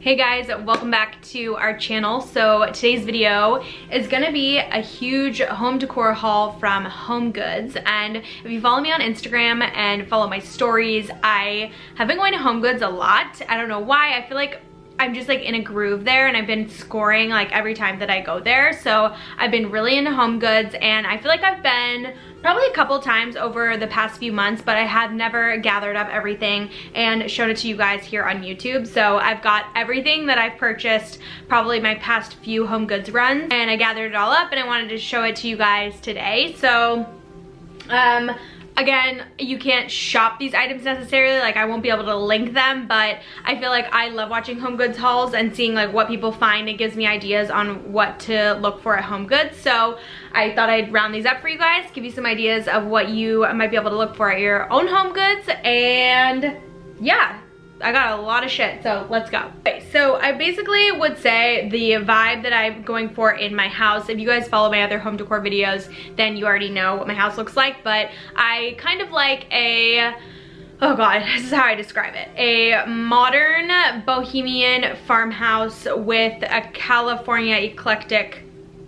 Hey guys, welcome back to our channel. So today's video is gonna be a huge home decor haul from HOMEGOODS. And if you follow me on Instagram and follow my stories, I have been going to HOMEGOODS a lot. I don't know why. I feel like I'm just like in a groove there, and I've been scoring like every time that I go there. So I've been really into HOMEGOODS, and I feel like I've been probably a couple times over the past few months, but I have never gathered up everything and showed it to you guys here on YouTube. So I've got everything that I've purchased probably my past few HOMEGOODS runs, and I gathered it all up and I wanted to show it to you guys today. So again, you can't shop these items necessarily, like I won't be able to link them, but I feel like I love watching HOMEGOODS hauls and seeing like what people find. It gives me ideas on what to look for at HOMEGOODS. So I thought I'd round these up for you guys, give you some ideas of what you might be able to look for at your own HOMEGOODS, and yeah. I got a lot of shit, so let's go. Okay, so I basically would say the vibe that I'm going for in my house, if you guys follow my other home decor videos, then you already know what my house looks like, but I kind of like a, oh god, this is how I describe it, a modern bohemian farmhouse with a California eclectic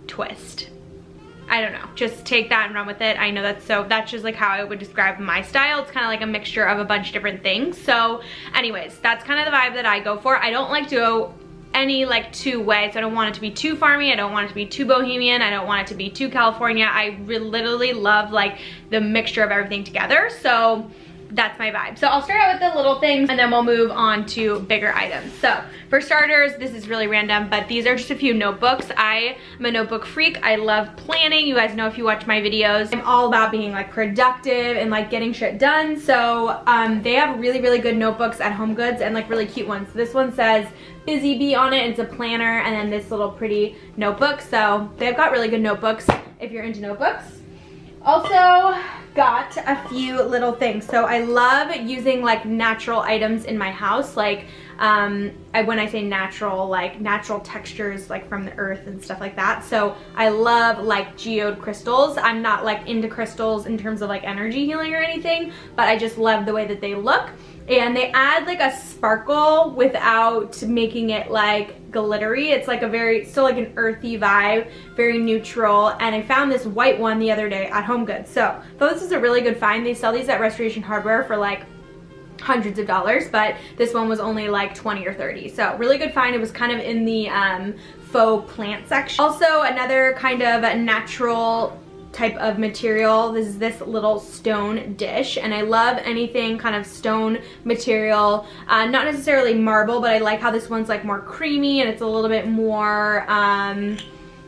twist. I don't know, just take that and run with it. I know that's just like how I would describe my style. It's kind of like a mixture of a bunch of different things. So anyways, that's kind of the vibe that I go for. I don't like to go any like two ways. So I don't want it to be too farmy, I don't want it to be too bohemian, I don't want it to be too California. I literally love like the mixture of everything together. So that's my vibe. So I'll start out with the little things and then we'll move on to bigger items. So for starters, this is really random, but these are just a few notebooks. I am a notebook freak. I love planning. You guys know if you watch my videos, I'm all about being like productive and like getting shit done. So they have really, really good notebooks at HOMEGOODS and like really cute ones. This one says Busy Bee on it. It's a planner, and then this little pretty notebook. So they've got really good notebooks if you're into notebooks. Also got a few little things. So I love using like natural items in my house, like when I say natural, like natural textures like from the earth and stuff like that. So I love like geode crystals. I'm not like into crystals in terms of like energy healing or anything, but I just love the way that they look. And they add like a sparkle without making it like glittery. It's like a still like an earthy vibe, very neutral. And I found this white one the other day at HOMEGOODS. So this is a really good find. They sell these at Restoration Hardware for like hundreds of dollars, but this one was only like 20 or 30. So really good find. It was kind of in the faux plant section. Also another kind of natural type of material. This is this little stone dish, and I love anything kind of stone material, not necessarily marble, but I like how this one's like more creamy and it's a little bit more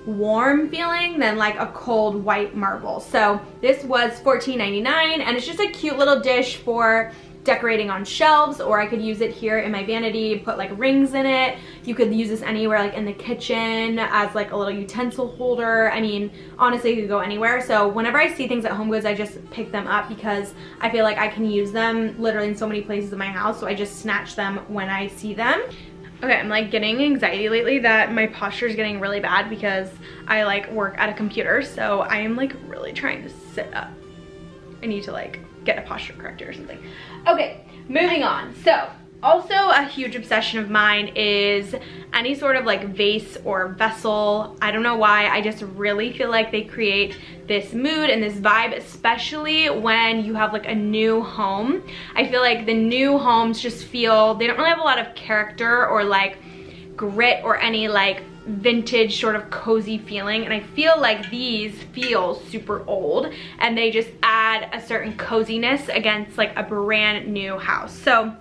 warm feeling than like a cold white marble. So this was $14.99, and it's just a cute little dish for decorating on shelves, or I could use it here in my vanity, put like rings in it. You could use this anywhere, like in the kitchen as like a little utensil holder. I mean, honestly, you could go anywhere. So whenever I see things at HOMEGOODS, I just pick them up because I feel like I can use them literally in so many places in my house. So I just snatch them when I see them. Okay, I'm like getting anxiety lately that my posture is getting really bad because I like work at a computer. So I am like really trying to sit up. I need to like get a posture corrector or something. Okay, moving on. So also a huge obsession of mine is any sort of like vase or vessel. I don't know why, I just really feel like they create this mood and this vibe, especially when you have like a new home. I feel like the new homes just feel, they don't really have a lot of character or like grit or any like vintage sort of cozy feeling, and I feel like these feel super old and they just add a certain coziness against like a brand new house. So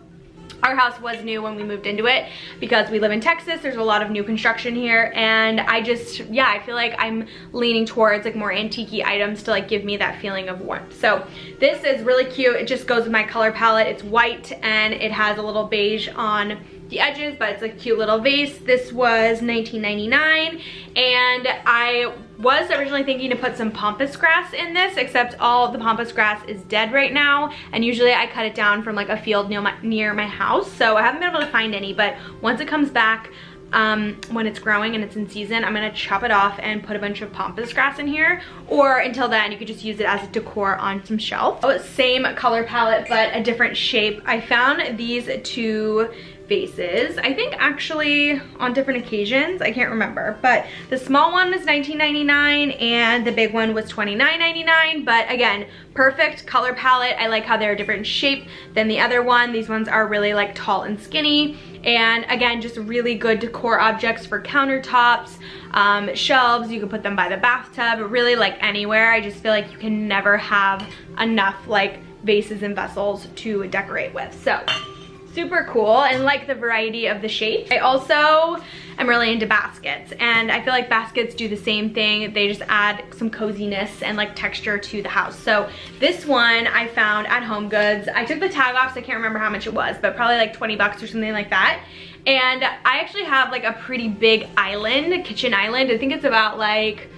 our house was new when we moved into it because we live in Texas. There's a lot of new construction here, and I just, yeah, I feel like I'm leaning towards like more antique-y items to like give me that feeling of warmth. So this is really cute. It just goes with my color palette. It's white and it has a little beige on the edges, but it's a cute little vase. This was $19.99, and I was originally thinking to put some pampas grass in this, except all the pampas grass is dead right now, and usually I cut it down from like a field near my house, so I haven't been able to find any, but once it comes back, when it's growing and it's in season, I'm gonna chop it off and put a bunch of pampas grass in here, or until then you could just use it as a decor on some shelf. Oh, same color palette but a different shape. I found these two vases, I think actually on different occasions, I can't remember, but the small one was $19.99 and the big one was $29.99. But again, perfect color palette. I like how they're a different shape than the other one. These ones are really like tall and skinny, and again, just really good decor objects for countertops, shelves. You can put them by the bathtub, really like anywhere. I just feel like you can never have enough like vases and vessels to decorate with. So super cool, and like the variety of the shape. I also am really into baskets, and I feel like baskets do the same thing. They just add some coziness and like texture to the house. So this one I found at HomeGoods. I took the tag off, so I can't remember how much it was, but probably like 20 bucks or something like that. And I actually have like a pretty big island, a kitchen island. I think it's about like,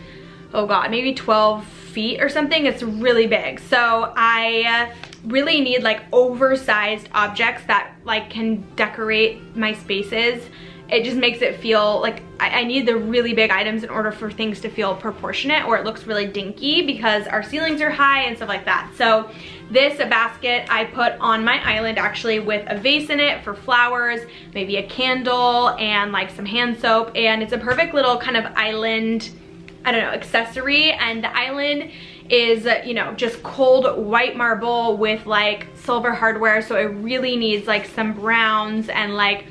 oh god, maybe 12 feet or something. It's really big. So I really need like oversized objects that like can decorate my spaces. It just makes it feel like I need the really big items in order for things to feel proportionate, or it looks really dinky because our ceilings are high and stuff like that. So this basket I put on my island actually with a vase in it for flowers, maybe a candle, and like some hand soap. And it's a perfect little kind of island, I don't know, accessory. And the island is, you know, just cold white marble with like silver hardware, so it really needs like some browns and like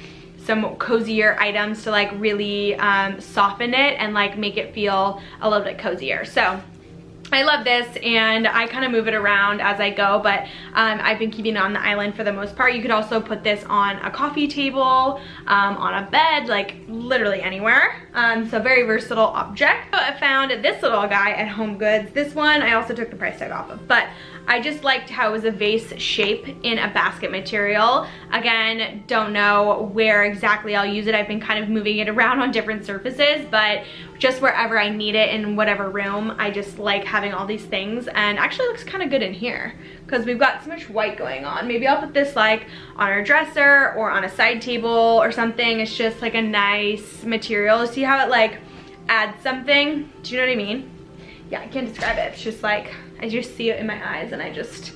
some cozier items to like really soften it and like make it feel a little bit cozier. So I love this, and I kind of move it around as I go, but I've been keeping it on the island for the most part. You could also put this on a coffee table, on a bed, like literally anywhere. So very versatile object. So I found this little guy at HomeGoods. This one I also took the price tag off of, but I just liked how it was a vase shape in a basket material. Again, don't know where exactly I'll use it. I've been kind of moving it around on different surfaces, but just wherever I need it in whatever room, I just like having all these things. And actually looks kind of good in here because we've got so much white going on. Maybe I'll put this like on our dresser or on a side table or something. It's just like a nice material. See how it like adds something? Do you know what I mean? Yeah, I can't describe it. It's just like, I just see it in my eyes and I just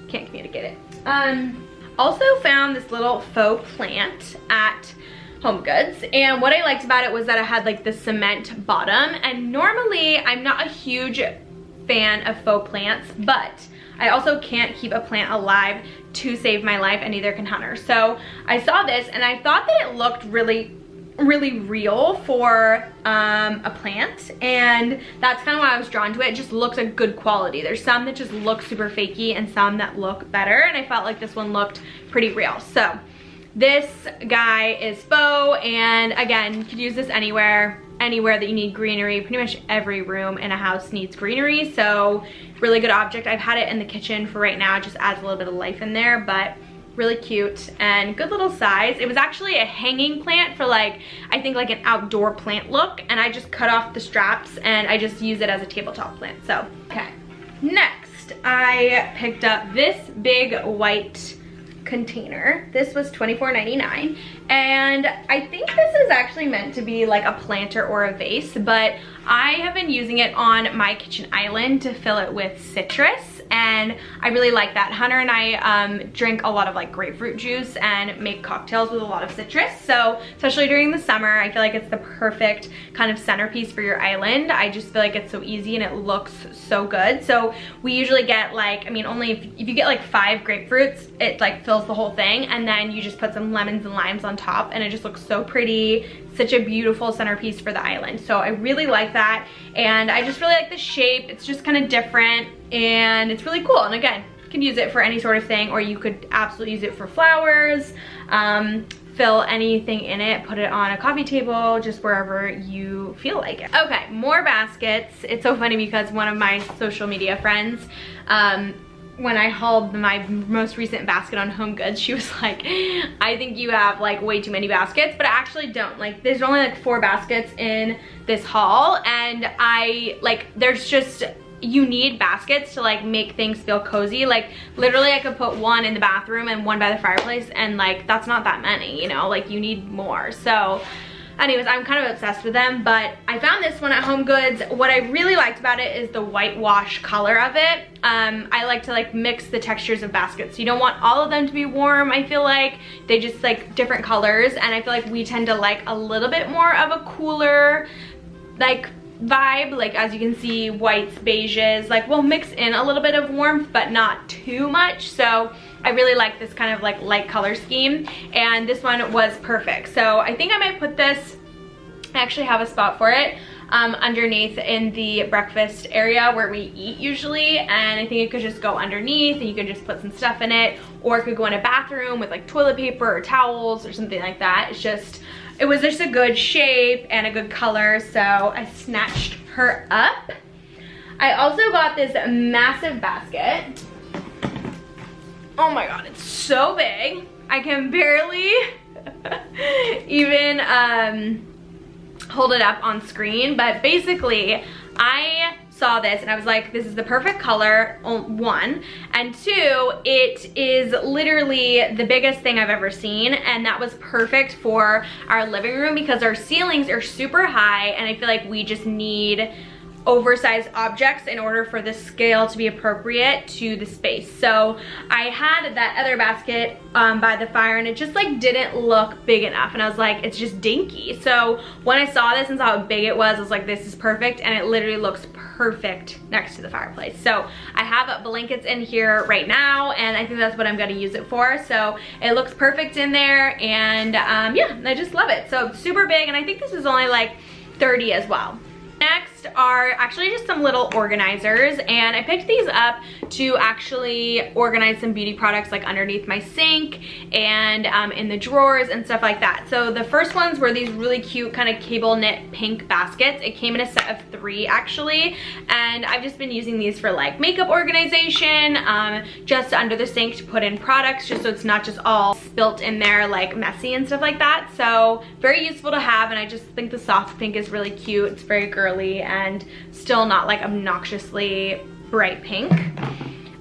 can't communicate it. Also found this little faux plant at HomeGoods, and what I liked about it was that it had like the cement bottom, and normally I'm not a huge fan of faux plants, but I also can't keep a plant alive to save my life, and neither can Hunter. So I saw this and I thought that it looked really real for a plant, and that's kind of why I was drawn to it. It just looks like good quality. There's some that just look super fakey and some that look better, and I felt like this one looked pretty real. So this guy is faux, and again, you could use this anywhere that you need greenery. Pretty much every room in a house needs greenery, so really good object. I've had it in the kitchen for right now. It just adds a little bit of life in there, but really cute and good little size. It was actually a hanging plant for like, I think like an outdoor plant look, and I just cut off the straps and I just use it as a tabletop plant. So, okay. Next, I picked up this big white container. This was $24.99, and I think this is actually meant to be like a planter or a vase, but I have been using it on my kitchen island to fill it with citrus, and I really like that. Hunter and I drink a lot of like grapefruit juice and make cocktails with a lot of citrus, so especially during the summer, I feel like it's the perfect kind of centerpiece for your island. I just feel like it's so easy and it looks so good. So we usually get like, I mean, only if you get like 5 grapefruits, it like fills the whole thing, and then you just put some lemons and limes on top, and it just looks so pretty. Such a beautiful centerpiece for the island. So I really like that, and I just really like the shape. It's just kind of different and it's really cool. And again, you can use it for any sort of thing, or you could absolutely use it for flowers, fill anything in it, put it on a coffee table, just wherever you feel like it. Okay, more baskets. It's so funny because one of my social media friends, when I hauled my most recent basket on HomeGoods, she was like, I think you have like way too many baskets, but I actually don't. Like, there's only like 4 baskets in this haul, and there's just, you need baskets to like make things feel cozy. Like literally I could put 1 in the bathroom and 1 by the fireplace, and like that's not that many, you know, like you need more. So anyways, I'm kind of obsessed with them, but I found this one at HomeGoods. What I really liked about it is the whitewash color of it. I like to like mix the textures of baskets. You don't want all of them to be warm, I feel like. They just like different colors, and I feel like we tend to like a little bit more of a cooler like vibe. Like as you can see, whites, beiges, like we'll mix in a little bit of warmth, but not too much. So I really like this kind of like light color scheme, and this one was perfect. So I think I might put this, I actually have a spot for it, underneath in the breakfast area where we eat usually, and I think it could just go underneath and you could just put some stuff in it, or it could go in a bathroom with like toilet paper or towels or something like that. It was just a good shape and a good color, so I snatched her up. I also got this massive basket. Oh my god, it's so big. I can barely even hold it up on screen, but basically I saw this and I was like, this is the perfect color, one, and two, it is literally the biggest thing I've ever seen, and that was perfect for our living room because our ceilings are super high and I feel like we just need oversized objects in order for the scale to be appropriate to the space. So I had that other basket by the fire, and it just like didn't look big enough, and I was like, it's just dinky. So when I saw this and saw how big it was, I was like, this is perfect, and it literally looks perfect next to the fireplace. So I have blankets in here right now, and I think that's what I'm gonna use it for. So it looks perfect in there, and yeah, I just love it. So super big, and I think this is only like 30 as well. Next are actually just some little organizers, and I picked these up to actually organize some beauty products like underneath my sink and in the drawers and stuff like that. So the first ones were these really cute kind of cable knit pink baskets. It came in a set of 3 actually, and I've just been using these for like makeup organization, just under the sink to put in products, just so it's not just all spilt in there like messy and stuff like that. So very useful to have, and I just think the soft pink is really cute. It's very girly and still not like obnoxiously bright pink.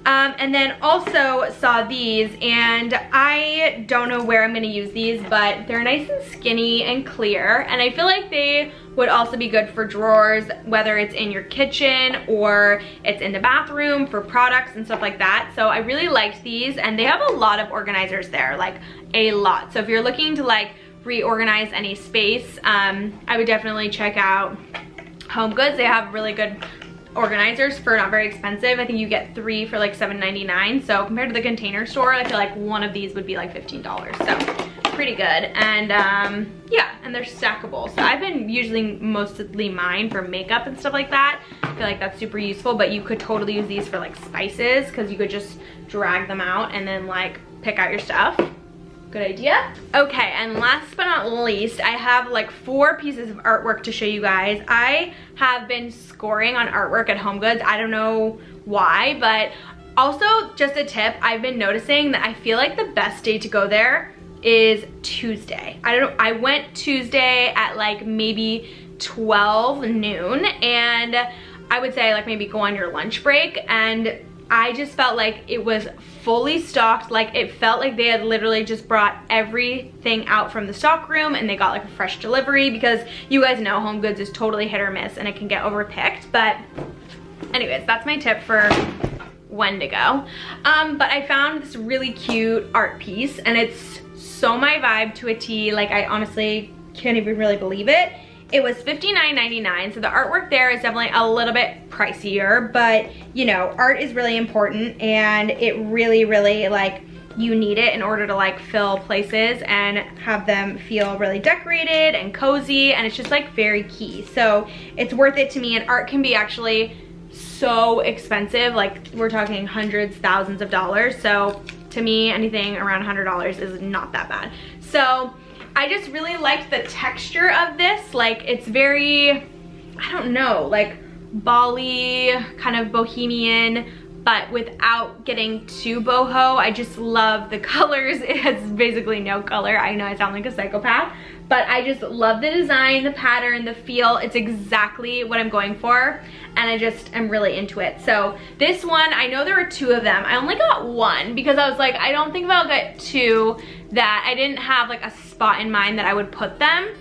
And then also saw these, and I don't know where I'm gonna use these, but they're nice and skinny and clear, and I feel like they would also be good for drawers, whether it's in your kitchen or it's in the bathroom for products and stuff like that. So I really liked these, and they have a lot of organizers there, like a lot. So if you're looking to like reorganize any space, I would definitely check out HomeGoods. They have really good organizers for not very expensive. I think you get 3 for like $7.99. So compared to the Container Store, I feel like one of these would be like $15. So pretty good. And yeah, and they're stackable. So I've been using mostly mine for makeup and stuff like that. I feel like that's super useful, but you could totally use these for like spices, because you could just drag them out and then like pick out your stuff. Good idea. Okay, and last but not least, I have like 4 pieces of artwork to show you guys. I have been scoring on artwork at HomeGoods. I don't know why, but also just a tip, I've been noticing that I feel like the best day to go there is Tuesday. I don't know, I went Tuesday at like maybe 12 noon, and I would say like maybe go on your lunch break, and I just felt like it was fully stocked. Like it felt like they had literally just brought everything out from the stock room, and they got like a fresh delivery, because you guys know HomeGoods is totally hit or miss and it can get overpicked. But anyways, that's my tip for when to go. But I found this really cute art piece, and it's so my vibe to a T. Like I honestly can't even really believe it. It was $59.99, so the artwork there is definitely a little bit pricier, but you know, art is really important, and it really, really like, you need it in order to like fill places and have them feel really decorated and cozy, and it's just like very key. So it's worth it to me, and art can be actually so expensive. Like we're talking hundreds, thousands of dollars. So to me, anything around $100 is not that bad. So I just really liked the texture of this. Like it's very, I don't know, like Bali, kind of bohemian, but without getting too boho. I just love the colors. It has basically no color. I know I sound like a psychopath, but I just love the design, the pattern, the feel. It's exactly what I'm going for, and I just am really into it. So this one, I know there were 2 of them. I only got 1 because I was like, I don't think if I'll get 2, that I didn't have like a spot in mind that I would put them.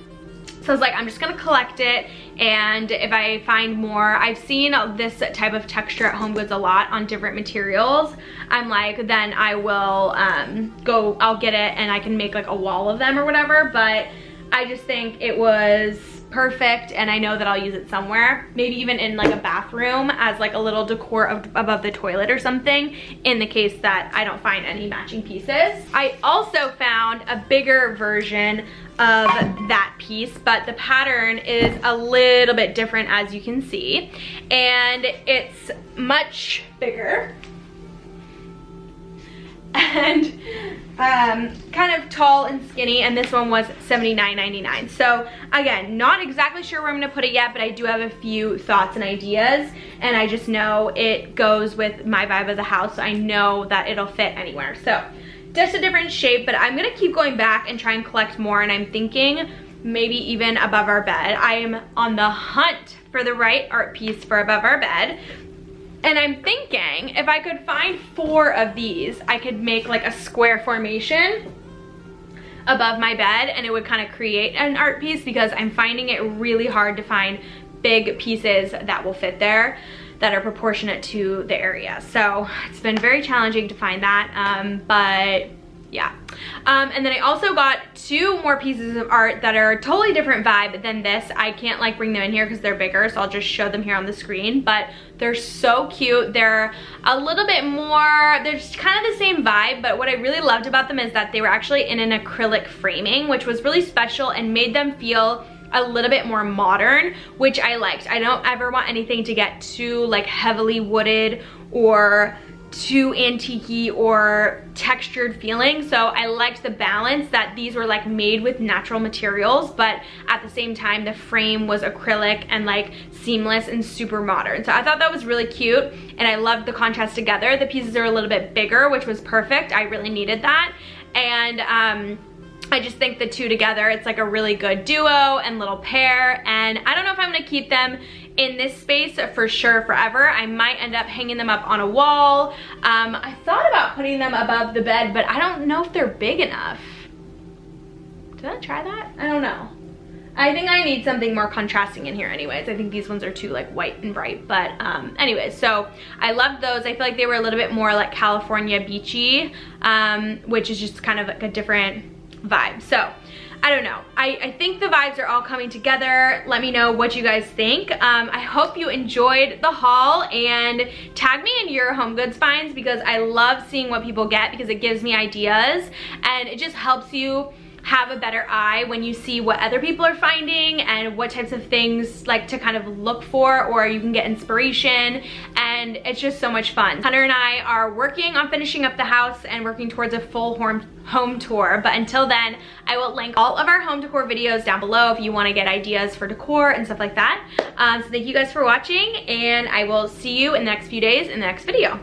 So So I was like, I'm just gonna collect it, and if I find more, I've seen this type of texture at HomeGoods a lot on different materials. I'm like, then I will I'll get it and I can make like a wall of them or whatever, but I just think it was perfect, and I know that I'll use it somewhere, maybe even in like a bathroom as like a little decor above the toilet or something, in the case that I don't find any matching pieces. I also found a bigger version of that piece, but the pattern is a little bit different, as you can see, and it's much bigger and kind of tall and skinny, and this one was $79.99. So again, not exactly sure where I'm gonna put it yet, but I do have a few thoughts and ideas, and I just know it goes with my vibe of the house, so I know that it'll fit anywhere. So just a different shape, but I'm gonna keep going back and try and collect more, and I'm thinking maybe even above our bed. I am on the hunt for the right art piece for above our bed. And I'm thinking if I could find 4 of these, I could make like a square formation above my bed, and it would kind of create an art piece, because I'm finding it really hard to find big pieces that will fit there that are proportionate to the area. So it's been very challenging to find that, but yeah. And then I also got 2 more pieces of art that are a totally different vibe than this. I can't like bring them in here because they're bigger, so I'll just show them here on the screen, but they're so cute. They're a little bit more, they're just kind of the same vibe, but what I really loved about them is that they were actually in an acrylic framing, which was really special and made them feel a little bit more modern, which I liked. I don't ever want anything to get too like heavily wooded or too antique-y or textured feeling, so I liked the balance that these were like made with natural materials, but at the same time the frame was acrylic and like seamless and super modern. So I thought that was really cute, and I loved the contrast together. The pieces are a little bit bigger, which was perfect. I really needed that, and I just think the 2 together, it's like a really good duo and little pair, and I don't know if I'm gonna keep them in this space for sure forever. I might end up hanging them up on a wall. I thought about putting them above the bed, but I don't know if they're big enough. Did I try that? I don't know. I think I need something more contrasting in here anyways. I think these ones are too like white and bright, but anyways, so I loved those. I feel like they were a little bit more like California beachy, which is just kind of like a different vibe. So I don't know. I think the vibes are all coming together. Let me know what you guys think. I hope you enjoyed the haul, and tag me in your HomeGoods finds, because I love seeing what people get, because it gives me ideas and it just helps you have a better eye when you see what other people are finding and what types of things like to kind of look for, or you can get inspiration, and it's just so much fun. Hunter and I are working on finishing up the house and working towards a full home tour, but until then I will link all of our home decor videos down below if you want to get ideas for decor and stuff like that. So thank you guys for watching, and I will see you in the next few days in the next video.